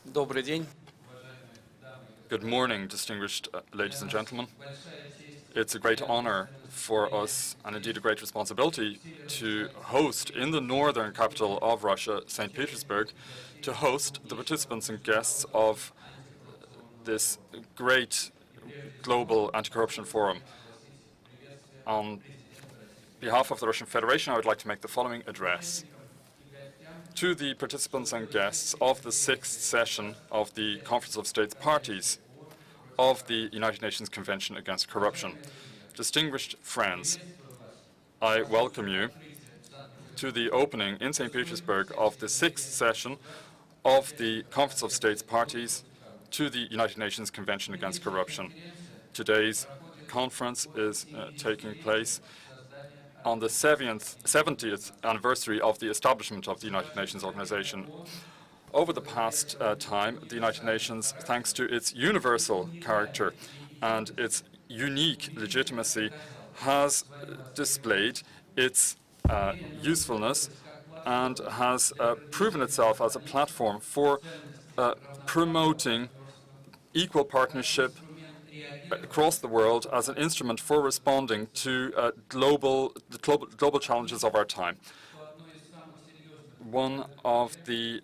Добрый день. Good morning, distinguished ladies and gentlemen. It's a great honor for us, and indeed a great responsibility, to host in the northern capital of Russia, St. Petersburg, to host the participants and guests of this great global anti-corruption forum. On behalf of the Russian Federation, I would like to make the following address. To the participants and guests of the 6th session of the Conference of States Parties of the United Nations Convention Against Corruption. Distinguished friends, I welcome you to the opening in St. Petersburg of the 6th session of the Conference of States Parties to the United Nations Convention Against Corruption. Today's conference is taking place on the 70th anniversary of the establishment of the United Nations organization. Over the past time, the United Nations, thanks to its universal character and its unique legitimacy, has displayed its usefulness and has proven itself as a platform for promoting equal partnership across the world as an instrument for responding to the global challenges of our time. One of the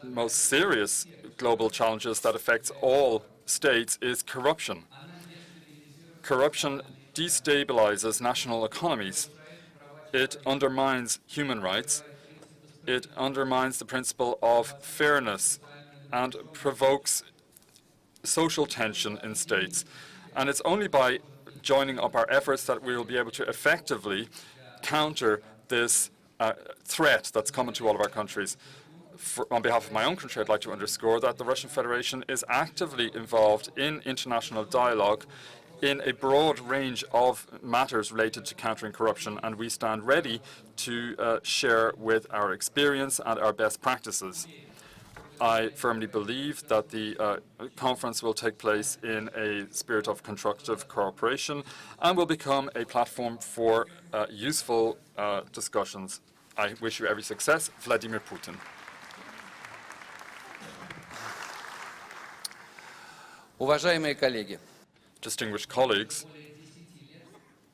most serious global challenges that affects all states is corruption. Corruption destabilizes national economies. It undermines human rights. It undermines the principle of fairness and provokes social tension in states. And it's only by joining up our efforts that we will be able to effectively counter this threat that's coming to all of our countries. On behalf of my own country, I'd like to underscore that the Russian Federation is actively involved in international dialogue in a broad range of matters related to countering corruption, and we stand ready to share with our experience and our best practices. I firmly believe that the conference will take place in a spirit of constructive cooperation and will become a platform for useful discussions. I wish you every success. Vladimir Putin. Уважаемые коллеги, Distinguished colleagues,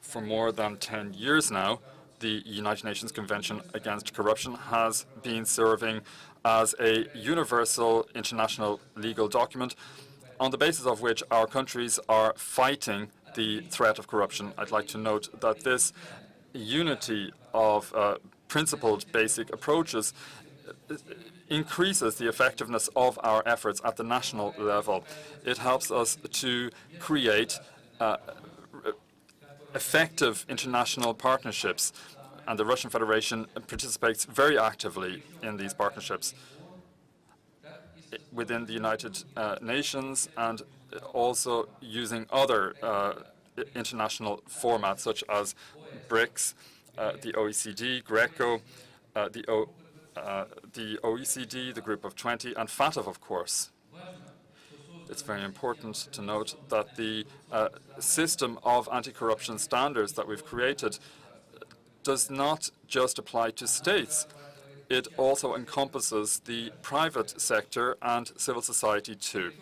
for more than 10 years now, the United Nations Convention Against Corruption has been serving as a universal international legal document on the basis of which our countries are fighting the threat of corruption. I'd like to note that this unity of principled basic approaches increases the effectiveness of our efforts at the national level. It helps us to create effective international partnerships, and the Russian Federation participates very actively in these partnerships within the United Nations and also using other international formats such as BRICS, the OECD, GRECO, the OECD, the Group of 20, and FATF, of course. It's very important to note that the system of anti-corruption standards that we've created does not just apply to states. It also encompasses the private sector and civil society too.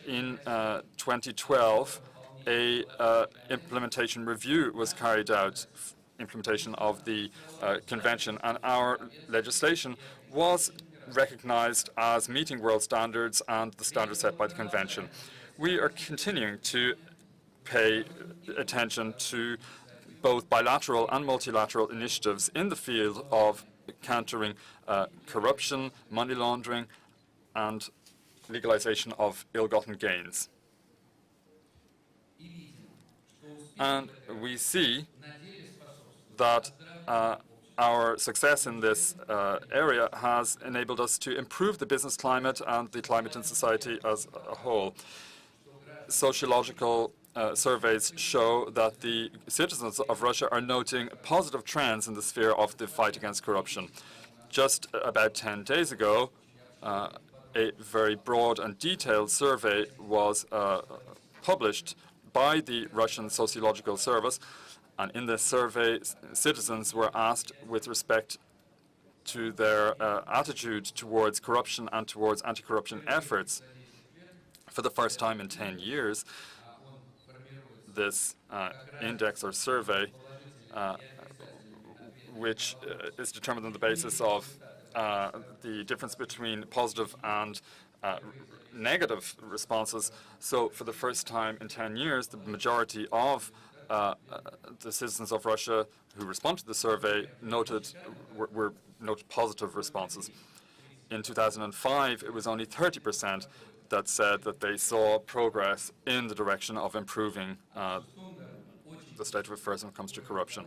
In 2012, a implementation review was carried out, implementation of the convention, and our legislation was recognized as meeting world standards and the standards set by the convention. We are continuing to pay attention to both bilateral and multilateral initiatives in the field of countering corruption, money laundering, and legalization of ill-gotten gains. And we see that our success in this area has enabled us to improve the business climate and the climate in society as a whole. Sociological surveys show that the citizens of Russia are noting positive trends in the sphere of the fight against corruption. Just about 10 days ago, a very broad and detailed survey was published by the Russian Sociological Service, and in this survey, citizens were asked with respect to their attitude towards corruption and towards anti-corruption efforts. For the first time in 10 years, this index or survey, which is determined on the basis of the difference between positive and negative responses. So for the first time in 10 years, the majority of the citizens of Russia who responded to the survey noted positive responses. In 2005, it was only 30% that said that they saw progress in the direction of improving the state of affairs when it comes to corruption.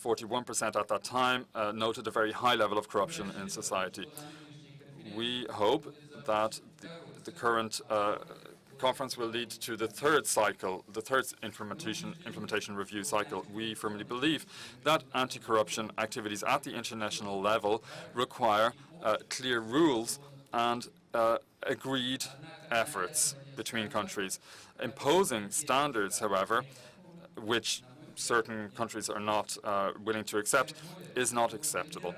41% at that time noted a very high level of corruption in society. We hope that the current conference will lead to the third cycle, the third implementation review cycle. We firmly believe that anti-corruption activities at the international level require clear rules and agreed efforts between countries. Imposing standards, however, which certain countries are not willing to accept, is not acceptable.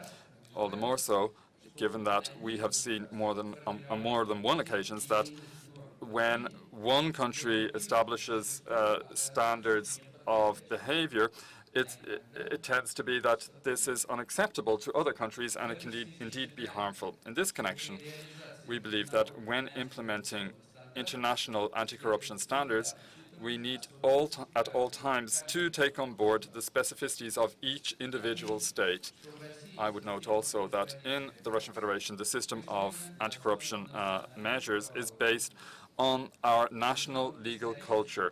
All the more so, given that we have seen on more than one occasions that when one country establishes standards of behavior, it tends to be that this is unacceptable to other countries, and it can indeed be harmful. In this connection, we believe that when implementing international anti-corruption standards, we need at all times to take on board the specificities of each individual state. I would note also that in the Russian Federation, the system of anti-corruption measures is based on our national legal culture,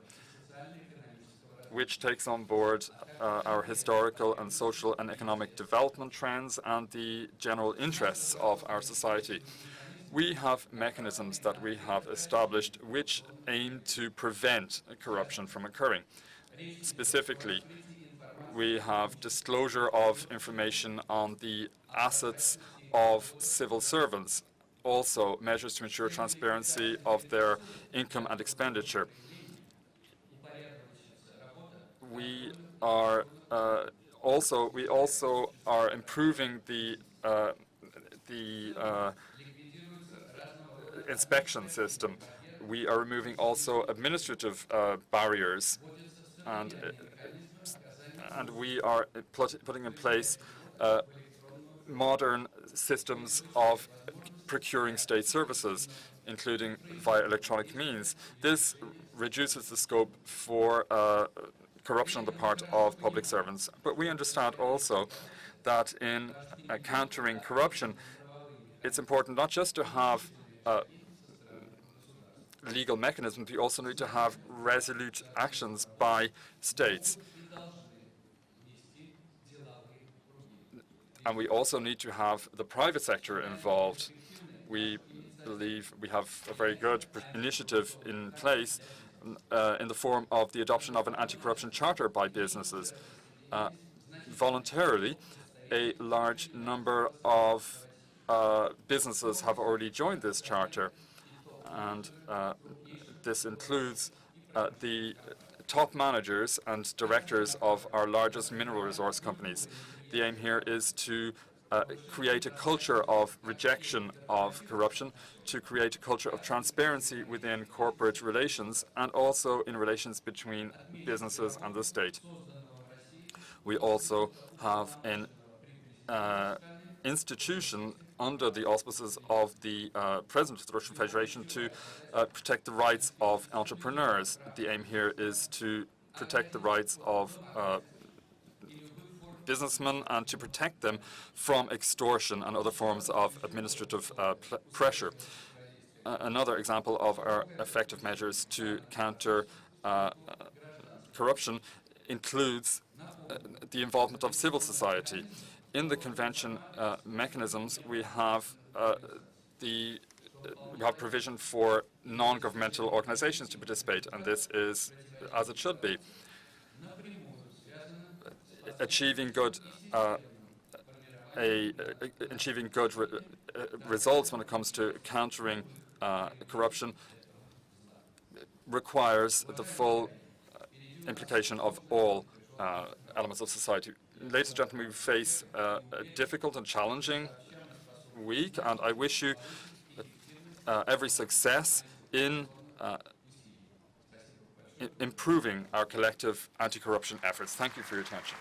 which takes on board our historical and social and economic development trends and the general interests of our society. We have mechanisms that we have established which aim to prevent corruption from occurring. Specifically, we have disclosure of information on the assets of civil servants, also measures to ensure transparency of their income and expenditure. We also are improving the inspection system. We are removing also administrative barriers, and we are putting in place modern systems of procuring state services, including via electronic means. This reduces the scope for corruption on the part of public servants. But we understand also that in countering corruption, it's important not just to have legal mechanisms, we also need to have resolute actions by states. And we also need to have the private sector involved. We believe we have a very good initiative in place in the form of the adoption of an anti-corruption charter by businesses. Voluntarily, a large number of businesses have already joined this charter, and this includes the top managers and directors of our largest mineral resource companies. The aim here is to create a culture of rejection of corruption, to create a culture of transparency within corporate relations and also in relations between businesses and the state. We also have an institution under the auspices of the President of the Russian Federation to protect the rights of entrepreneurs. The aim here is to protect the rights of businessmen and to protect them from extortion and other forms of administrative pressure. Another example of our effective measures to counter corruption includes the involvement of civil society. In the convention mechanisms, we have provision for non-governmental organizations to participate, and this is as it should be. Achieving good results when it comes to countering corruption requires the full implication of all elements of society. Ladies and gentlemen, we face a difficult and challenging week, and I wish you every success in improving our collective anti-corruption efforts. Thank you for your attention.